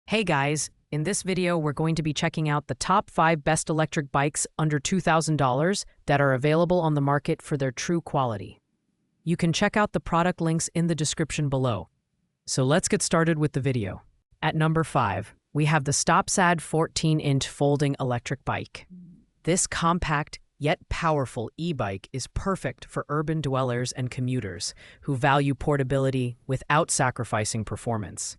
Hey guys, in this video we're going to be checking out the top 5 best electric bikes under $2,000 that are available on the market for their true quality. You can check out the product links in the description below. So let's get started with the video. At number 5, we have the StopSad 14-inch folding electric bike. This compact yet powerful e-bike is perfect for urban dwellers and commuters who value portability without sacrificing performance.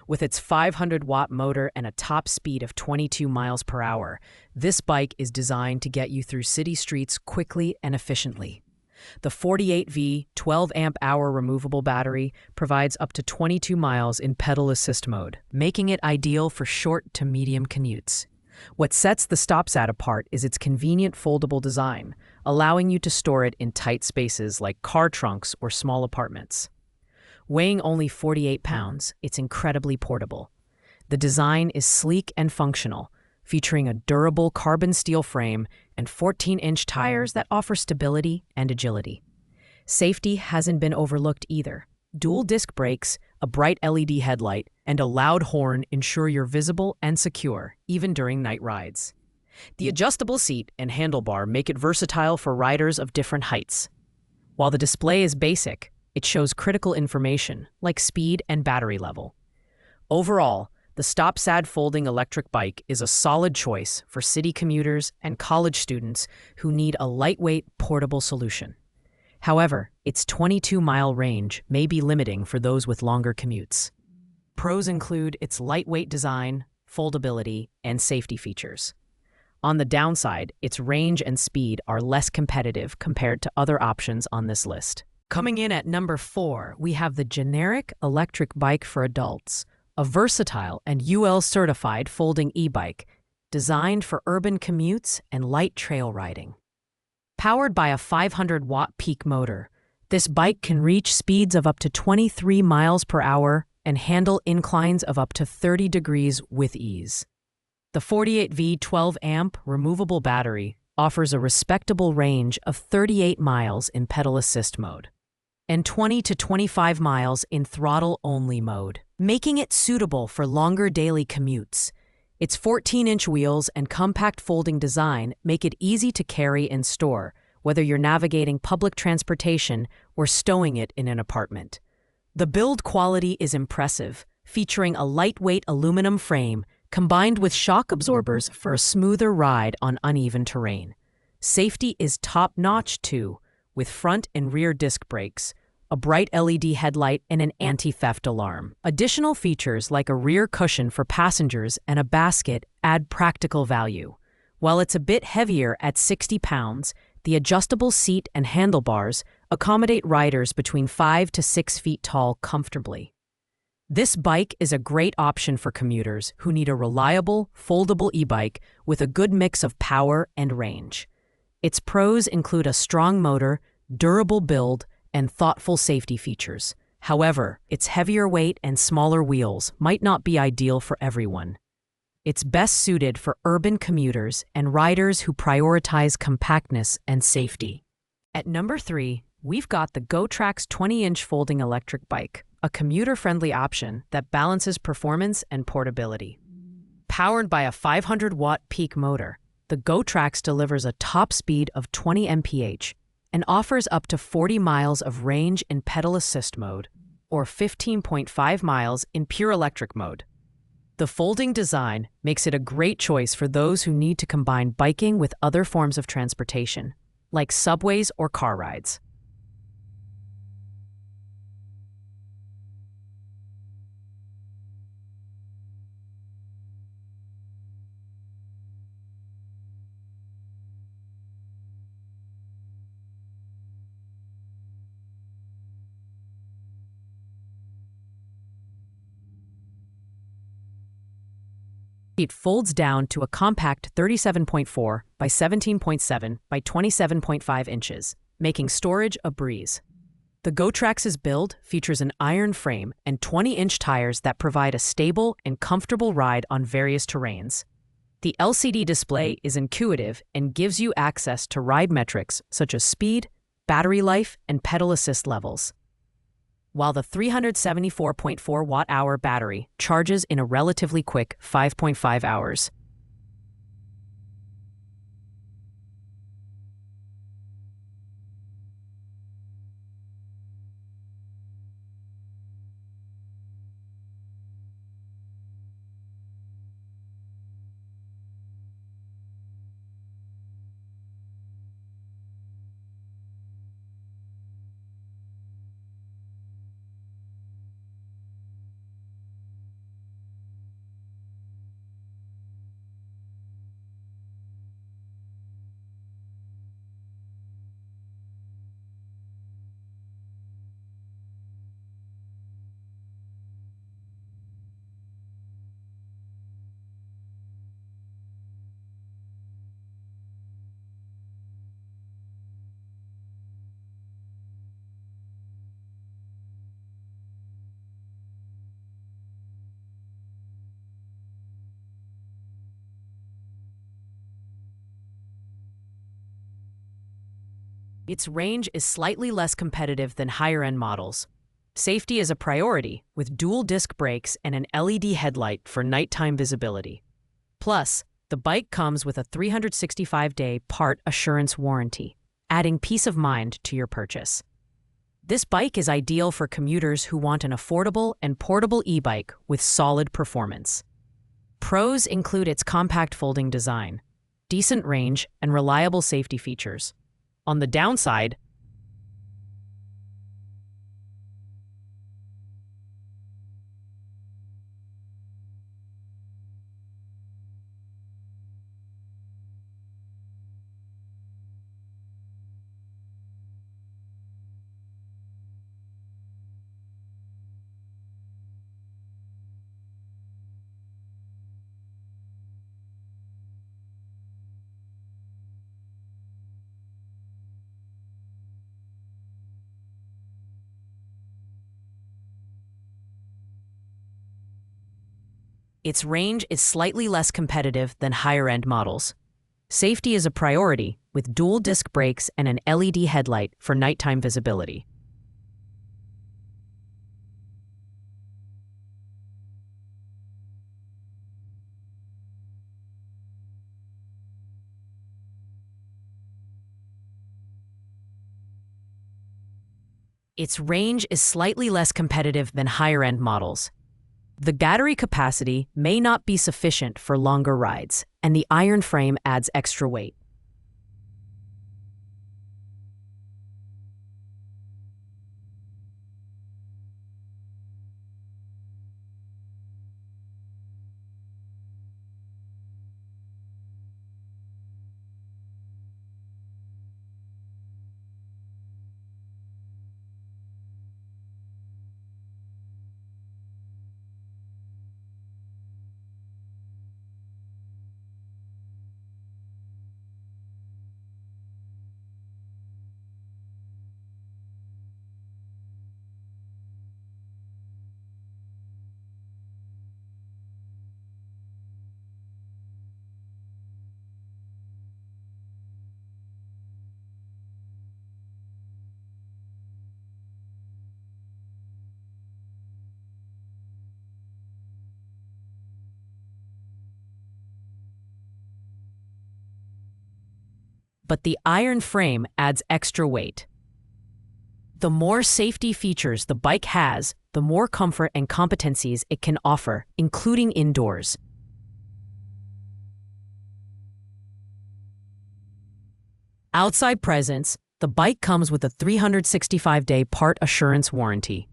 With its 500-watt motor and a top speed of 22 miles per hour, this bike is designed to get you through city streets quickly and efficiently. The 48V 12-amp-hour removable battery provides up to 22 miles in pedal assist mode, making it ideal for short to medium commutes. What sets the StopSad apart is its convenient foldable design, allowing you to store it in tight spaces like car trunks or small apartments. Weighing only 48 pounds, it's incredibly portable. The design is sleek and functional, featuring a durable carbon steel frame and 14-inch tires that offer stability and agility. Safety hasn't been overlooked either. Dual disc brakes, a bright LED headlight, and a loud horn ensure you're visible and secure, even during night rides. The adjustable seat and handlebar make it versatile for riders of different heights. While the display is basic, it shows critical information like speed and battery level. Overall, the StopSad folding electric bike is a solid choice for city commuters and college students who need a lightweight, portable solution. However, its 22-mile range may be limiting for those with longer commutes. Pros include its lightweight design, foldability, and safety features. On the downside, its range and speed are less competitive compared to other options on this list. Coming in at number 4, we have the generic electric bike for adults, a versatile and UL-certified folding e-bike designed for urban commutes and light trail riding. Powered by a 500-watt peak motor, this bike can reach speeds of up to 23 miles per hour and handle inclines of up to 30 degrees with ease. The 48V 12-amp removable battery offers a respectable range of 38 miles in pedal assist mode and 20 to 25 miles in throttle-only mode, making it suitable for longer daily commutes. Its 14-inch wheels and compact folding design make it easy to carry and store, whether you're navigating public transportation or stowing it in an apartment. The build quality is impressive, featuring a lightweight aluminum frame combined with shock absorbers for a smoother ride on uneven terrain. Safety is top-notch too, with front and rear disc brakes, a bright LED headlight, and an anti-theft alarm. Additional features like a rear cushion for passengers and a basket add practical value. While it's a bit heavier at 60 pounds, the adjustable seat and handlebars accommodate riders between 5 to 6 feet tall comfortably. This bike is a great option for commuters who need a reliable, foldable e-bike with a good mix of power and range. Its pros include a strong motor, durable build, and thoughtful safety features. However, its heavier weight and smaller wheels might not be ideal for everyone. It's best suited for urban commuters and riders who prioritize compactness and safety. At number 3, we've got the GoTrax 20-inch folding electric bike, a commuter-friendly option that balances performance and portability. Powered by a 500-watt peak motor, the GoTrax delivers a top speed of 20 mph and offers up to 40 miles of range in pedal assist mode, or 15.5 miles in pure electric mode. The folding design makes it a great choice for those who need to combine biking with other forms of transportation, like subways or car rides. It folds down to a compact 37.4 by 17.7 by 27.5 inches, making storage a breeze. The GoTrax's build features an iron frame and 20-inch tires that provide a stable and comfortable ride on various terrains. The LCD display is intuitive and gives you access to ride metrics such as speed, battery life, and pedal assist levels. while the 374.4 watt-hour battery charges in a relatively quick 5.5 hours. Its range is slightly less competitive than higher-end models. Safety is a priority, with dual disc brakes and an LED headlight for nighttime visibility. Plus, the bike comes with a 365-day part assurance warranty, adding peace of mind to your purchase. This bike is ideal for commuters who want an affordable and portable e-bike with solid performance. Pros include its compact folding design, decent range, and reliable safety features. On the downside, its range is slightly less competitive than higher-end models. Safety is a priority, with dual disc brakes and an LED headlight for nighttime visibility. Its range is slightly less competitive than higher-end models. The battery capacity may not be sufficient for longer rides, and the iron frame adds extra weight. But the iron frame adds extra weight. The more safety features the bike has, the more comfort and competencies it can offer, including indoors. Outside presence, the bike comes with a 365-day part assurance warranty.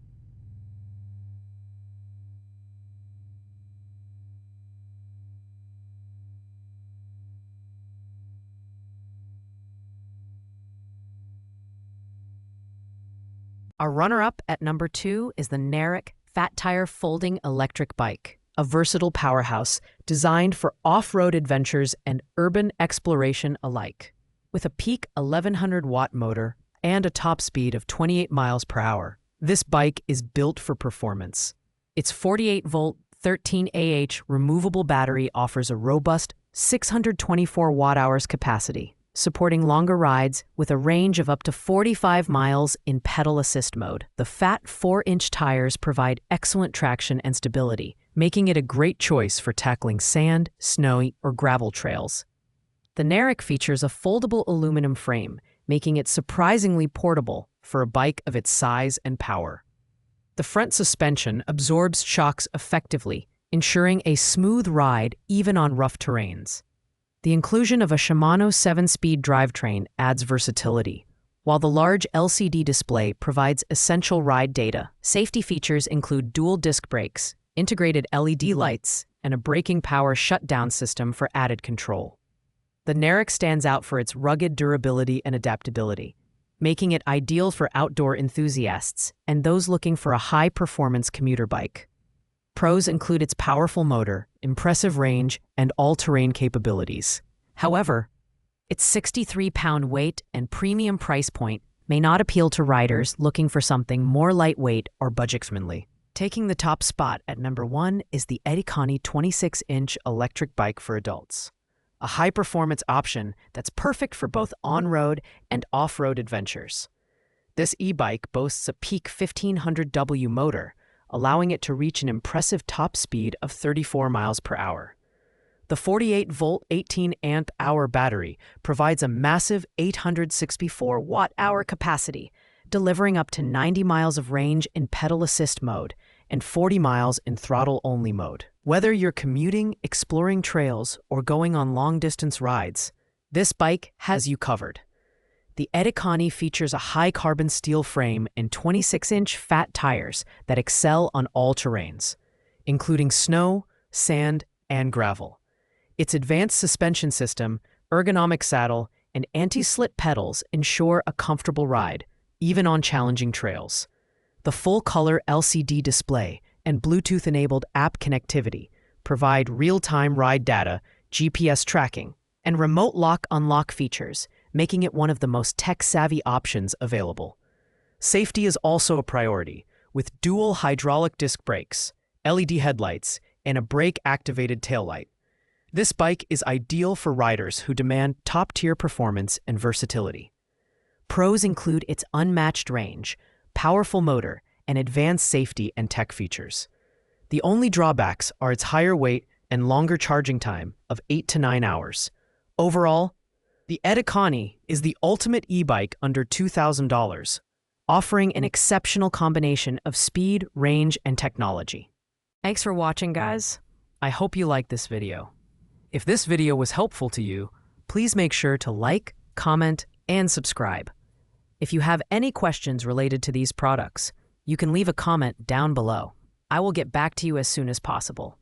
Our runner-up at number 2 is the Narek Fat Tire Folding Electric Bike, a versatile powerhouse designed for off-road adventures and urban exploration alike. With a peak 1100-watt motor and a top speed of 28 miles per hour, this bike is built for performance. Its 48-volt, 13Ah removable battery offers a robust 624 watt-hours capacity, supporting longer rides with a range of up to 45 miles in pedal assist mode. The fat 4-inch tires provide excellent traction and stability, making it a great choice for tackling sand, snowy, or gravel trails. The Narek features a foldable aluminum frame, making it surprisingly portable for a bike of its size and power. The front suspension absorbs shocks effectively, ensuring a smooth ride even on rough terrains. The inclusion of a Shimano 7-speed drivetrain adds versatility, while the large LCD display provides essential ride data. Safety features include dual disc brakes, integrated LED lights, and a braking power shutdown system for added control. The Narek stands out for its rugged durability and adaptability, making it ideal for outdoor enthusiasts and those looking for a high-performance commuter bike. Pros include its powerful motor, impressive range, and all-terrain capabilities. However, its 63-pound weight and premium price point may not appeal to riders looking for something more lightweight or budget-friendly. Taking the top spot at number 1 is the Edikani 26-inch electric bike for adults, a high-performance option that's perfect for both on-road and off-road adventures. This e-bike boasts a peak 1500W motor, allowing it to reach an impressive top speed of 34 miles per hour. The 48-volt 18-amp-hour battery provides a massive 864 watt-hour capacity, delivering up to 90 miles of range in pedal assist mode and 40 miles in throttle-only mode. Whether you're commuting, exploring trails, or going on long-distance rides, this bike has you covered. The Edikani features a high-carbon steel frame and 26-inch fat tires that excel on all terrains, including snow, sand, and gravel. Its advanced suspension system, ergonomic saddle, and anti-slip pedals ensure a comfortable ride, even on challenging trails. The full-color LCD display and Bluetooth-enabled app connectivity provide real-time ride data, GPS tracking, and remote lock-unlock features, making it one of the most tech-savvy options available. Safety is also a priority, with dual hydraulic disc brakes, LED headlights, and a brake-activated taillight. This bike is ideal for riders who demand top-tier performance and versatility. Pros include its unmatched range, powerful motor, and advanced safety and tech features. The only drawbacks are its higher weight and longer charging time of 8 to 9 hours. Overall, the Edikani is the ultimate e-bike under $2,000, offering an exceptional combination of speed, range, and technology. Thanks for watching, guys. I hope you liked this video. If this video was helpful to you, please make sure to like, comment, and subscribe. If you have any questions related to these products, you can leave a comment down below. I will get back to you as soon as possible.